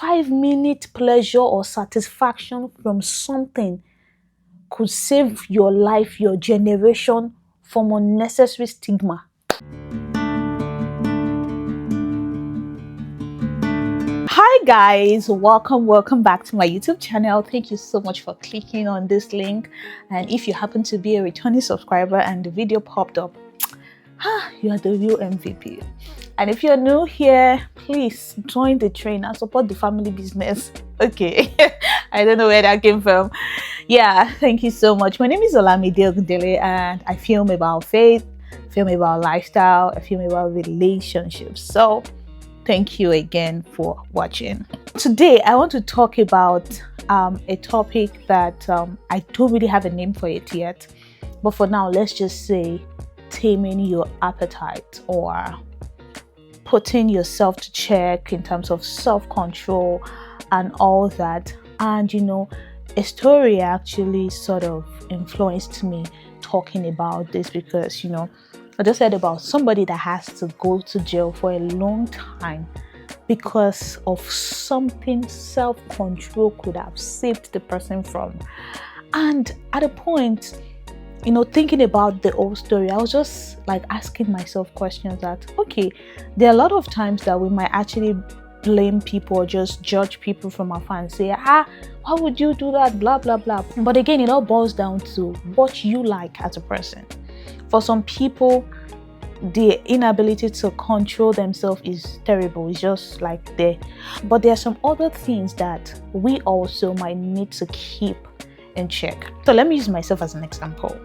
5-minute pleasure or satisfaction from something could save your life, your generation from unnecessary stigma. Hi guys, welcome back to my YouTube channel. Thank you so much for clicking on this link. And if you happen to be a returning subscriber and the video popped up, you are the real MVP. And if you're new here, please join the train and support the family business. Okay. I don't know where that came from. Yeah, thank you so much. My name is Olamide Ogundele and I film about faith, film about lifestyle, I film about relationships. So thank you again for watching. Today, I want to talk about a topic that I don't really have a name for it yet. But for now, let's just say taming your appetite, or putting yourself to check in terms of self-control and all that. And a story actually sort of influenced me talking about this because I just heard about somebody that has to go to jail for a long time because of something self-control could have saved the person from. And at a point, thinking about the whole story, I was just like asking myself questions that, okay, there are a lot of times that we might actually blame people or just judge people from afar and say, why would you do that, blah, blah, blah. But again, it all boils down to what you like as a person. For some people, the inability to control themselves is terrible. It's just like there. But there are some other things that we also might need to keep in check. So let me use myself as an example.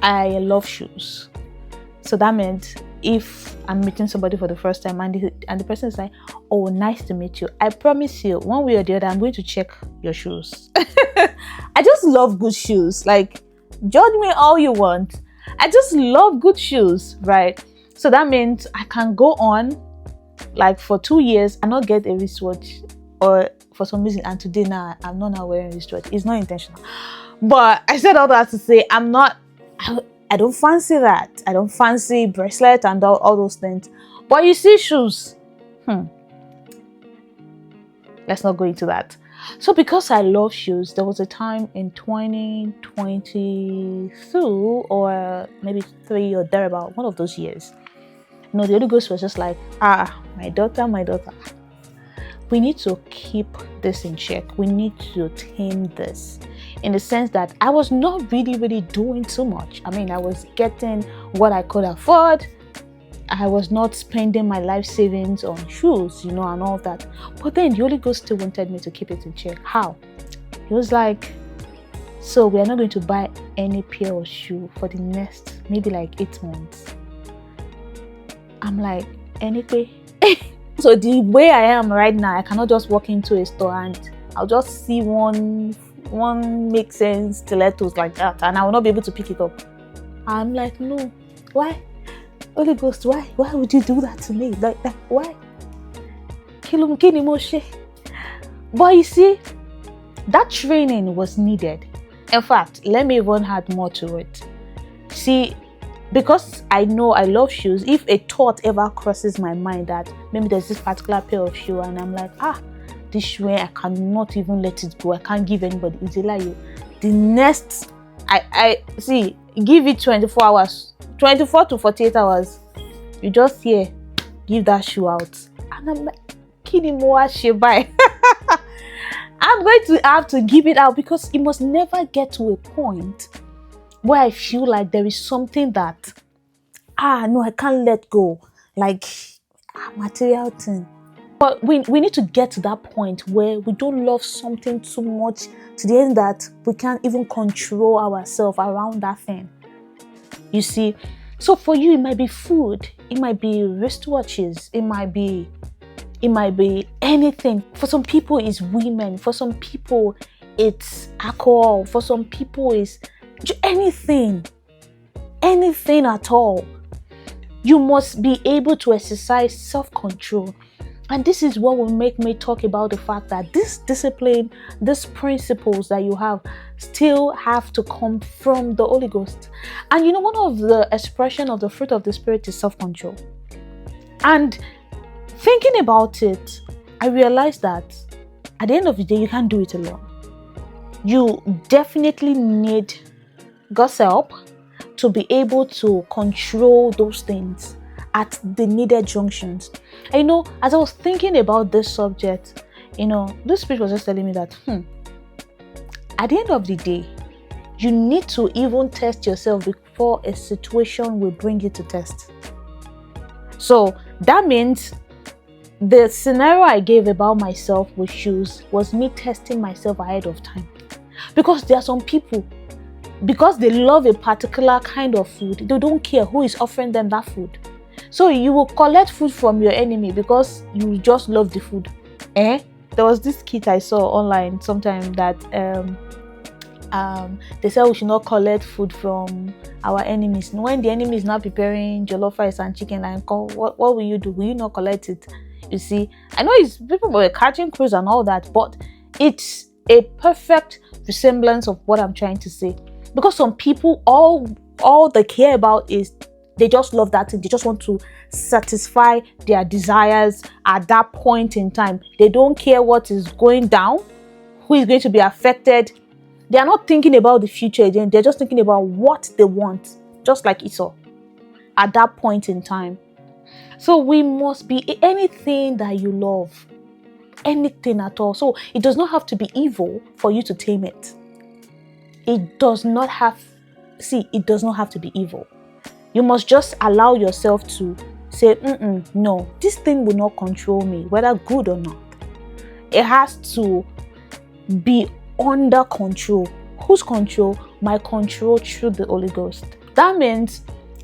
I love shoes. So that means if I'm meeting somebody for the first time and the person is like, oh, nice to meet you, I promise you, one way or the other, I'm going to check your shoes. I just love good shoes. Like, judge me all you want. I just love good shoes, right? So that means I can go on like for 2 years and not get a wristwatch, or for some reason, and today now I'm not now wearing a wristwatch. It's not intentional. But I said all that to say I don't fancy that. I don't fancy bracelet and all those things. But you see shoes. Let's not go into that. So because I love shoes, there was a time in 2022 or maybe 3 or thereabout, one of those years. The Holy Ghost was just like, my daughter, we need to keep this in check. We need to tame this, in the sense that I was not really doing too much. I mean, I was getting what I could afford. I was not spending my life savings on shoes, and all that. But then the Holy Ghost still wanted me to keep it in check. How? He was like, so we are not going to buy any pair of shoe for the next maybe like 8 months. I'm like, anyway. So the way I am right now, I cannot just walk into a store and I'll just see one make sense stilettos like that and I will not be able to pick it up. I'm like, no. Why? Holy Ghost, why would you do that to me? Like why? But you see, that training was needed. In fact, let me even add more to it. See, because I know I love shoes, if a thought ever crosses my mind that maybe there's this particular pair of shoe and I'm like, this shoe, I cannot even let it go, I can't give anybody, it's like you. The next, I see, give it 24 hours, 24 to 48 hours, you just give that shoe out. And I'm like, bye. I'm going to have to give it out because it must never get to a point where I feel like there is something that, no, I can't let go, like material thing. But we need to get to that point where we don't love something too much to the end that we can't even control ourselves around that thing. You see, so for you, it might be food, it might be wristwatches, it might be anything. For some people, it's women. For some people, it's alcohol. For some people, it's anything at all. You must be able to exercise self-control. And this is what will make me talk about the fact that this discipline, these principles that you have still have to come from the Holy Ghost. And one of the expression of the fruit of the Spirit is self-control. And thinking about it, I realized that at the end of the day, you can't do it alone. You definitely need God's help to be able to control those things at the needed junctions. And as I was thinking about this subject, this spirit was just telling me that, at the end of the day, you need to even test yourself before a situation will bring you to test. So that means the scenario I gave about myself with shoes was me testing myself ahead of time. Because there are some people, because they love a particular kind of food, they don't care who is offering them that food. So you will collect food from your enemy because you just love the food. There was this kit I saw online sometime that they said we should not collect food from our enemies. When the enemy is now preparing jollof rice and chicken, what will you do? Will you not collect it? You see, I know it's people were catching cruise and all that, but it's a perfect resemblance of what I'm trying to say. Because some people, all they care about is they just love that thing. They just want to satisfy their desires at that point in time. They don't care what is going down, who is going to be affected. They are not thinking about the future again. They're just thinking about what they want, just like Esau at that point in time. So we must be anything that you love, anything at all. So it does not have to be evil for you to tame it. It does not have to be evil. You must just allow yourself to say, no, this thing will not control me, whether good or not. It has to be under control. Whose control? My control through the Holy Ghost. That means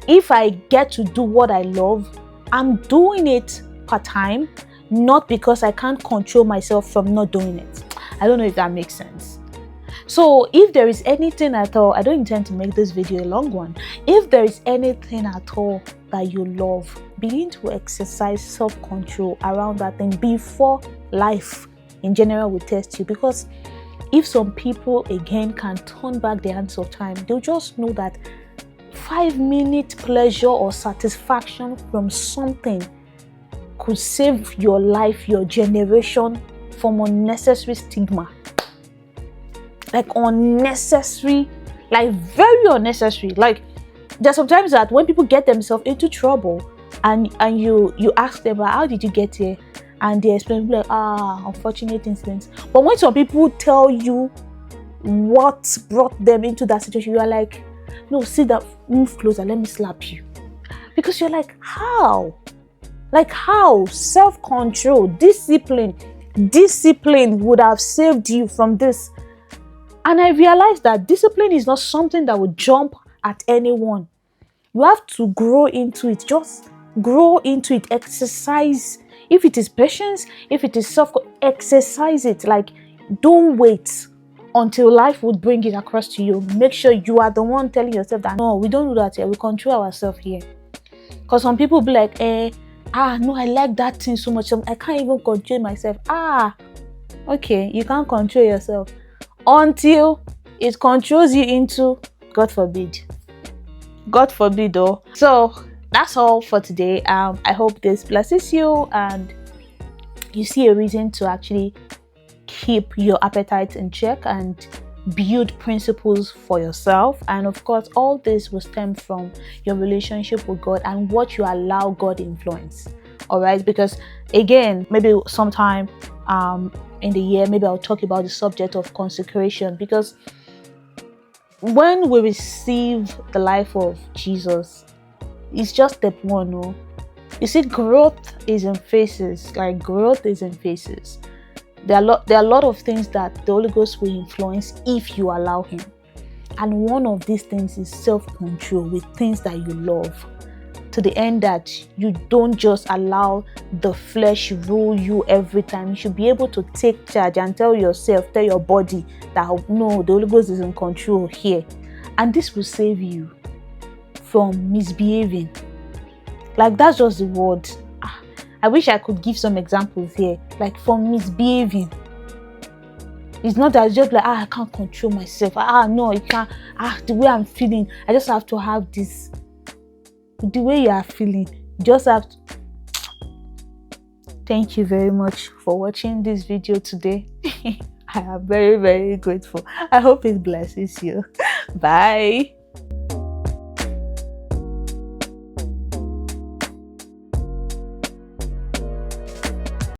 if I get to do what I love, I'm doing it part-time, not because I can't control myself from not doing it. I don't know if that makes sense. So if there is anything at all, I don't intend to make this video a long one. If there is anything at all that you love, begin to exercise self-control around that thing before life in general will test you. Because if some people again can turn back the hands of time, they'll just know that 5-minute pleasure or satisfaction from something could save your life, your generation from unnecessary stigma. Like unnecessary, like very unnecessary. Like there's sometimes that when people get themselves into trouble and you ask them, how did you get here? And they explain like, unfortunate incidents. But when some people tell you what brought them into that situation, you are like, no, sit down, move closer, let me slap you. Because you're like, how? Like how? Self-control, discipline would have saved you from this. And I realized that discipline is not something that would jump at anyone. You have to grow into it. Just grow into it. Exercise. If it is patience, if it is exercise it. Like, don't wait until life would bring it across to you. Make sure you are the one telling yourself that, no, we don't do that here. We control ourselves here. Because some people be like, no, I like that thing so much. I can't even control myself. Okay, you can't control yourself until it controls you into, God forbid though. So that's all for today. I hope this blesses you and you see a reason to actually keep your appetite in check and build principles for yourself. And of course, all this will stem from your relationship with God and what you allow God influence. All right, because again, maybe sometime in the year, maybe I'll talk about the subject of consecration, because when we receive the life of Jesus, it's just step one. No, you see, growth is in phases. Like growth is in phases. There are a lot of things that the Holy Ghost will influence if you allow Him, and one of these things is self-control with things that you love, to the end that you don't just allow the flesh rule you every time. You should be able to take charge and tell your body that no, the Holy Ghost is in control here. And this will save you from misbehaving. Like, that's just the word. I wish I could give some examples here. Like, from misbehaving. It's not that it's just like, I can't control myself. No, it can't. The way I'm feeling, I just have to have this. The way you are feeling, you just have to. Thank you very much for watching this video today. I am very, very grateful. I hope it blesses you. Bye.